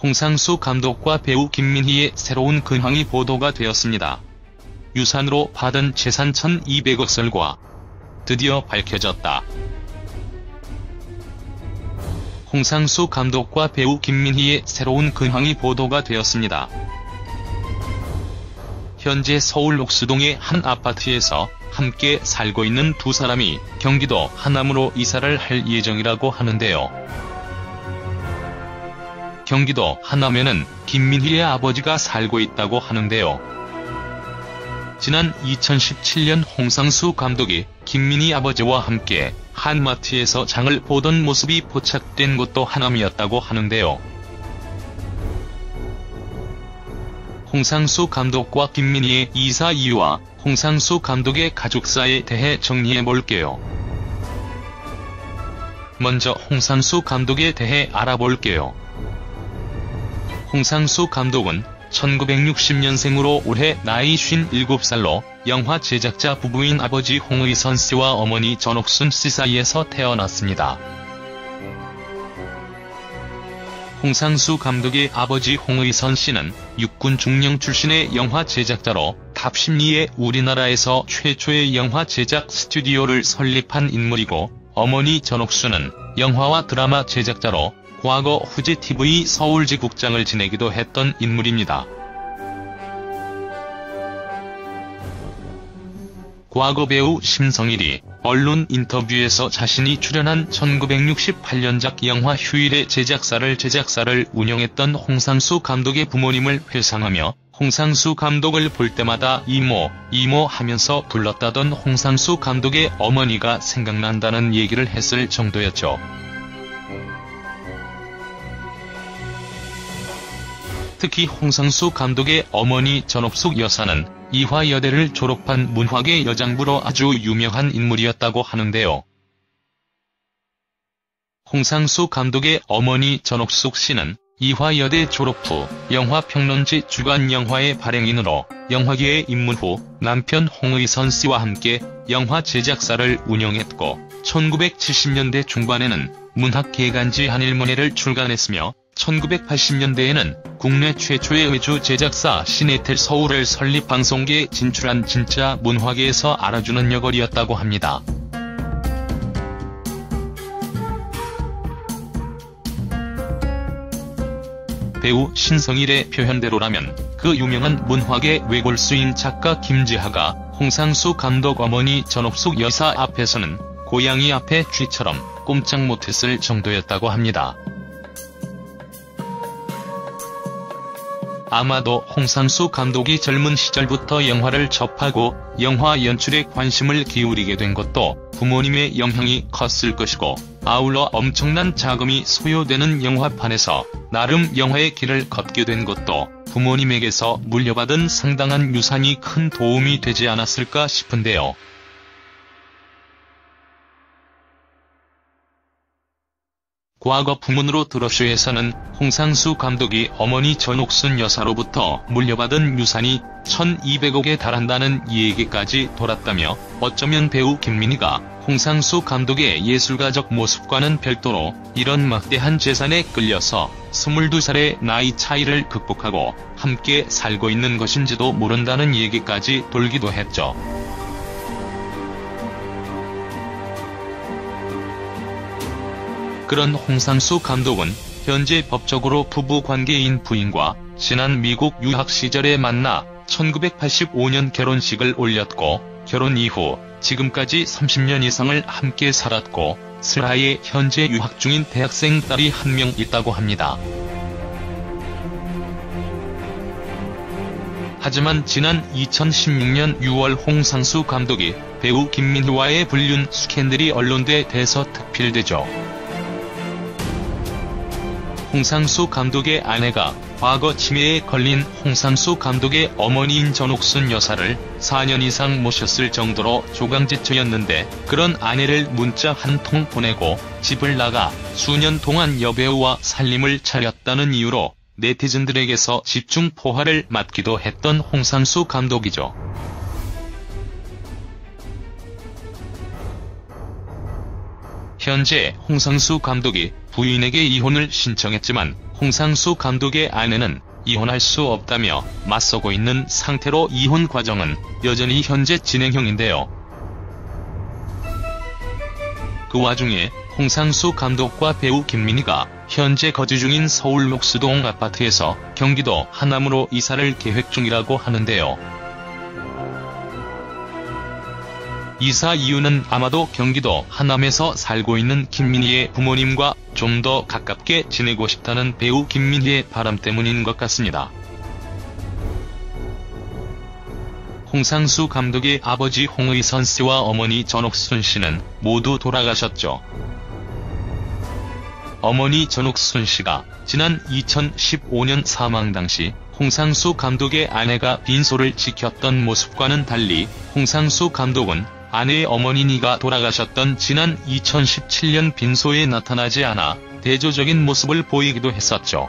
홍상수 감독과 배우 김민희의 새로운 근황이 보도가 되었습니다. 유산으로 받은 재산 1,200억 설과 드디어 밝혀졌다. 홍상수 감독과 배우 김민희의 새로운 근황이 보도가 되었습니다. 현재 서울 옥수동의 한 아파트에서 함께 살고 있는 두 사람이 경기도 하남으로 이사를 할 예정이라고 하는데요. 경기도 하남에는 김민희의 아버지가 살고 있다고 하는데요. 지난 2017년 홍상수 감독이 김민희 아버지와 함께 한마트에서 장을 보던 모습이 포착된 곳도 하남이었다고 하는데요. 홍상수 감독과 김민희의 이사 이유와 홍상수 감독의 가족사에 대해 정리해볼게요. 먼저 홍상수 감독에 대해 알아볼게요. 홍상수 감독은 1960년생으로 올해 나이 57살로 영화 제작자 부부인 아버지 홍의선 씨와 어머니 전옥순 씨 사이에서 태어났습니다. 홍상수 감독의 아버지 홍의선 씨는 육군 중령 출신의 영화 제작자로 탑12의 우리나라에서 최초의 영화 제작 스튜디오를 설립한 인물이고, 어머니 전옥순은 영화와 드라마 제작자로 과거 후지TV 서울지국장을 지내기도 했던 인물입니다. 과거 배우 심성일이 언론 인터뷰에서 자신이 출연한 1968년작 영화 휴일의 제작사를 운영했던 홍상수 감독의 부모님을 회상하며 홍상수 감독을 볼 때마다 이모 하면서 불렀다던 홍상수 감독의 어머니가 생각난다는 얘기를 했을 정도였죠. 특히 홍상수 감독의 어머니 전옥숙 여사는 이화여대를 졸업한 문화계 여장부로 아주 유명한 인물이었다고 하는데요. 홍상수 감독의 어머니 전옥숙 씨는 이화여대 졸업 후 영화평론지 주간 영화의 발행인으로 영화계에 입문 후 남편 홍의선 씨와 함께 영화 제작사를 운영했고, 1970년대 중반에는 문학계간지 한일문예를 출간했으며 1980년대에는 국내 최초의 외주 제작사 시네텔 서울을 설립 방송계에 진출한 진짜 문화계에서 알아주는 역할이었다고 합니다. 배우 신성일의 표현대로라면 그 유명한 문화계 외골수인 작가 김지하가 홍상수 감독 어머니 전옥숙 여사 앞에서는 고양이 앞에 쥐처럼 꼼짝 못했을 정도였다고 합니다. 아마도 홍상수 감독이 젊은 시절부터 영화를 접하고 영화 연출에 관심을 기울이게 된 것도 부모님의 영향이 컸을 것이고, 아울러 엄청난 자금이 소요되는 영화판에서 나름 영화의 길을 걷게 된 것도 부모님에게서 물려받은 상당한 유산이 큰 도움이 되지 않았을까 싶은데요. 과거 부문으로 드러쇼에서는 홍상수 감독이 어머니 전옥순 여사로부터 물려받은 유산이 1,200억에 달한다는 얘기까지 돌았다며, 어쩌면 배우 김민희가 홍상수 감독의 예술가적 모습과는 별도로 이런 막대한 재산에 끌려서 22살의 나이 차이를 극복하고 함께 살고 있는 것인지도 모른다는 얘기까지 돌기도 했죠. 그런 홍상수 감독은 현재 법적으로 부부 관계인 부인과 지난 미국 유학 시절에 만나 1985년 결혼식을 올렸고, 결혼 이후 지금까지 30년 이상을 함께 살았고, 슬하에 현재 유학 중인 대학생 딸이 한 명 있다고 합니다. 하지만 지난 2016년 6월 홍상수 감독이 배우 김민희와의 불륜 스캔들이 언론에 대서특필되죠. 홍상수 감독의 아내가 과거 치매에 걸린 홍상수 감독의 어머니인 전옥순 여사를 4년 이상 모셨을 정도로 조강지처였는데, 그런 아내를 문자 한 통 보내고 집을 나가 수년 동안 여배우와 살림을 차렸다는 이유로 네티즌들에게서 집중 포화를 맞기도 했던 홍상수 감독이죠. 현재 홍상수 감독이 부인에게 이혼을 신청했지만 홍상수 감독의 아내는 이혼할 수 없다며 맞서고 있는 상태로 이혼 과정은 여전히 현재 진행형인데요. 그 와중에 홍상수 감독과 배우 김민희가 현재 거주 중인 서울 녹수동 아파트에서 경기도 하남으로 이사를 계획 중이라고 하는데요. 이사 이유는 아마도 경기도 하남에서 살고 있는 김민희의 부모님과 좀 더 가깝게 지내고 싶다는 배우 김민희의 바람 때문인 것 같습니다. 홍상수 감독의 아버지 홍의선 씨와 어머니 전옥순 씨는 모두 돌아가셨죠. 어머니 전옥순 씨가 지난 2015년 사망 당시 홍상수 감독의 아내가 빈소를 지켰던 모습과는 달리 홍상수 감독은 아내의 어머니가 돌아가셨던 지난 2017년 빈소에 나타나지 않아 대조적인 모습을 보이기도 했었죠.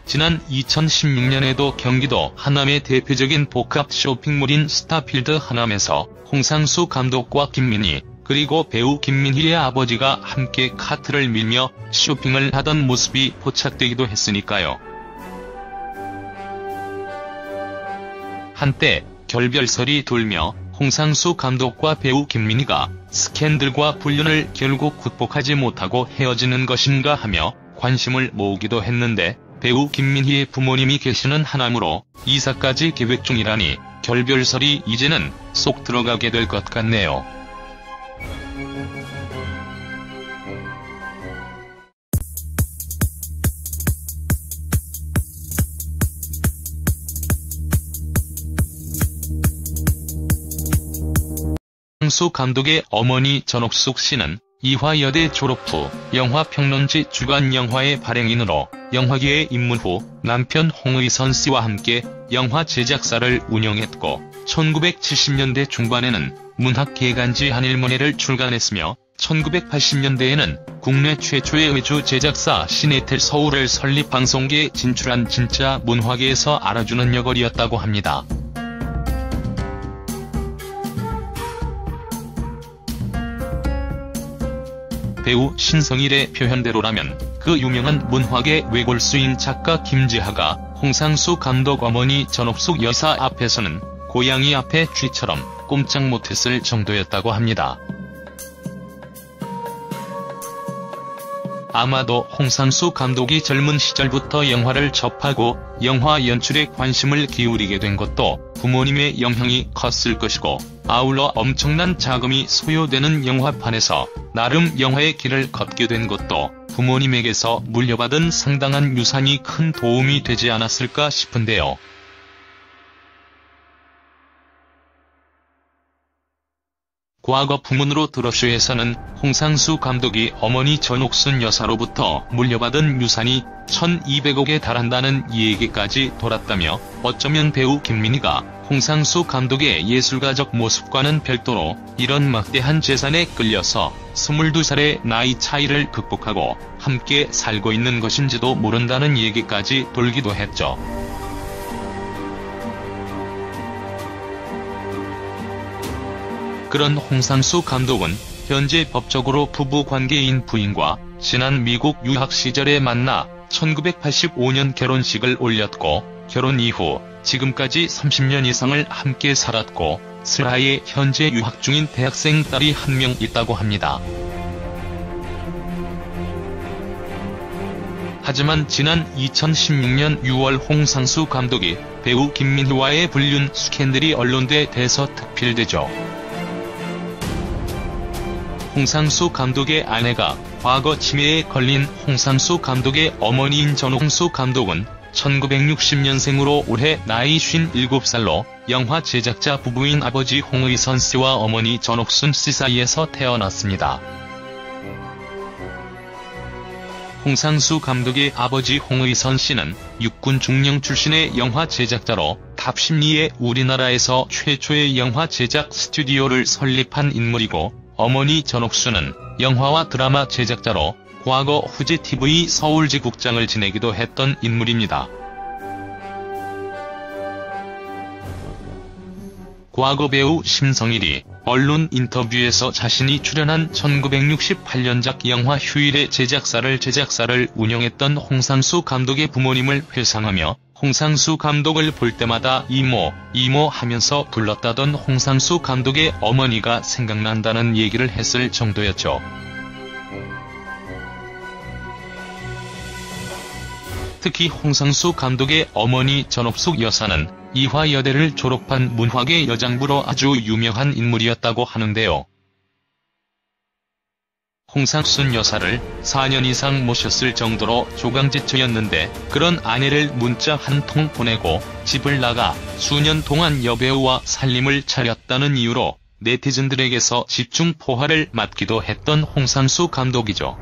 지난 2016년에도 경기도 하남의 대표적인 복합 쇼핑몰인 스타필드 하남에서 홍상수 감독과 김민희, 그리고 배우 김민희의 아버지가 함께 카트를 밀며 쇼핑을 하던 모습이 포착되기도 했으니까요. 한때 결별설이 돌며 홍상수 감독과 배우 김민희가 스캔들과 불륜을 결국 극복하지 못하고 헤어지는 것인가 하며 관심을 모으기도 했는데, 배우 김민희의 부모님이 계시는 하남으로 이사까지 계획 중이라니 결별설이 이제는 쏙 들어가게 될 것 같네요. 홍상수 감독의 어머니 전옥숙 씨는 이화여대 졸업 후 영화평론지 주간영화의 발행인으로 영화계에 입문 후 남편 홍의선 씨와 함께 영화 제작사를 운영했고, 1970년대 중반에는 문학개간지 한일문예를 출간했으며 1980년대에는 국내 최초의 의주 제작사 시네텔 서울을 설립, 방송계에 진출한 진짜 문화계에서 알아주는 역할이었다고 합니다. 배우 신성일의 표현대로라면 그 유명한 문화계 외골수인 작가 김지하가 홍상수 감독 어머니 전옥숙 여사 앞에서는 고양이 앞에 쥐처럼 꼼짝 못했을 정도였다고 합니다. 아마도 홍상수 감독이 젊은 시절부터 영화를 접하고 영화 연출에 관심을 기울이게 된 것도 부모님의 영향이 컸을 것이고, 아울러 엄청난 자금이 소요되는 영화판에서 나름 영화의 길을 걷게 된 것도 부모님에게서 물려받은 상당한 유산이 큰 도움이 되지 않았을까 싶은데요. 과거 부문으로 드러쇼에서는 홍상수 감독이 어머니 전옥순 여사로부터 물려받은 유산이 1200억에 달한다는 얘기까지 돌았다며, 어쩌면 배우 김민희가 홍상수 감독의 예술가적 모습과는 별도로 이런 막대한 재산에 끌려서 22살의 나이 차이를 극복하고 함께 살고 있는 것인지도 모른다는 얘기까지 돌기도 했죠. 그런 홍상수 감독은 현재 법적으로 부부 관계인 부인과 지난 미국 유학 시절에 만나 1985년 결혼식을 올렸고, 결혼 이후 지금까지 30년 이상을 함께 살았고, 슬하에 현재 유학 중인 대학생 딸이 한 명 있다고 합니다. 하지만 지난 2016년 6월 홍상수 감독이 배우 김민희와의 불륜 스캔들이 언론에 대서특필되죠. 홍상수 감독의 아내가 과거 치매에 걸린 홍상수 감독의 어머니인 전옥수 감독은 1960년생으로 올해 나이 57살로 영화 제작자 부부인 아버지 홍의선 씨와 어머니 전옥순 씨 사이에서 태어났습니다. 홍상수 감독의 아버지 홍의선 씨는 육군 중령 출신의 영화 제작자로 탑12의 우리나라에서 최초의 영화 제작 스튜디오를 설립한 인물이고, 어머니 전옥순은 영화와 드라마 제작자로 과거 후지TV 서울지국장을 지내기도 했던 인물입니다. 과거 배우 심성일이 언론 인터뷰에서 자신이 출연한 1968년작 영화 휴일의 제작사를 운영했던 홍상수 감독의 부모님을 회상하며 홍상수 감독을 볼 때마다 이모 하면서 불렀다던 홍상수 감독의 어머니가 생각난다는 얘기를 했을 정도였죠. 특히 홍상수 감독의 어머니 전옥숙 여사는 이화여대를 졸업한 문화계 여장부로 아주 유명한 인물이었다고 하는데요. 홍상순 여사를 4년 이상 모셨을 정도로 조강지처였는데 그런 아내를 문자 한 통 보내고 집을 나가 수년 동안 여배우와 살림을 차렸다는 이유로 네티즌들에게서 집중 포화를 맞기도 했던 홍상수 감독이죠.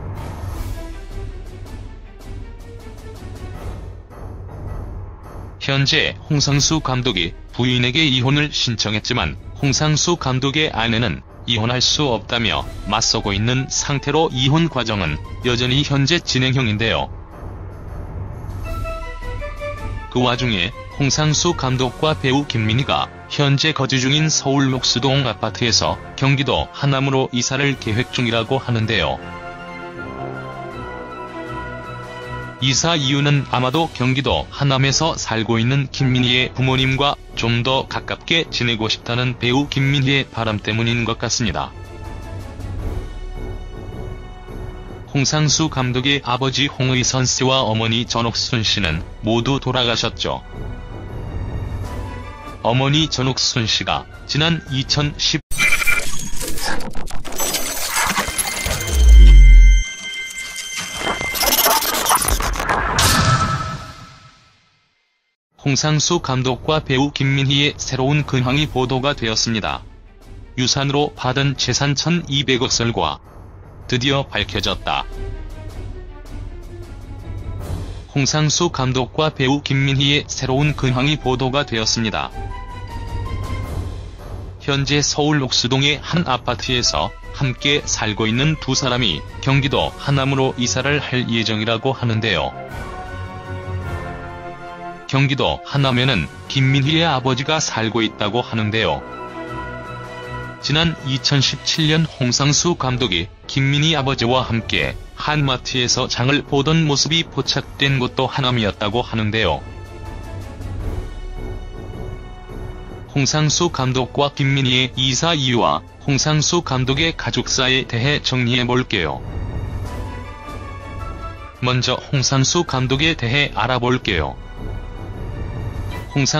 현재 홍상수 감독이 부인에게 이혼을 신청했지만 홍상수 감독의 아내는 이혼할 수 없다며 맞서고 있는 상태로 이혼 과정은 여전히 현재 진행형인데요. 그 와중에 홍상수 감독과 배우 김민희가 현재 거주 중인 서울 록수동 아파트에서 경기도 하남으로 이사를 계획 중이라고 하는데요. 이사 이유는 아마도 경기도 하남에서 살고 있는 김민희의 부모님과 좀 더 가깝게 지내고 싶다는 배우 김민희의 바람 때문인 것 같습니다. 홍상수 감독의 아버지 홍의선 씨와 어머니 전옥순 씨는 모두 돌아가셨죠. 어머니 전옥순 씨가 지난 2010 홍상수 감독과 배우 김민희의 새로운 근황이 보도가 되었습니다. 유산으로 받은 재산 1,200억 설과 드디어 밝혀졌다. 홍상수 감독과 배우 김민희의 새로운 근황이 보도가 되었습니다. 현재 서울 록수동의 한 아파트에서 함께 살고 있는 두 사람이 경기도 하남으로 이사를 할 예정이라고 하는데요. 경기도 하남에는 김민희의 아버지가 살고 있다고 하는데요. 지난 2017년 홍상수 감독이 김민희 아버지와 함께 한마트에서 장을 보던 모습이 포착된 곳도 하남이었다고 하는데요. 홍상수 감독과 김민희의 이사 이유와 홍상수 감독의 가족사에 대해 정리해볼게요. 먼저 홍상수 감독에 대해 알아볼게요. 홍상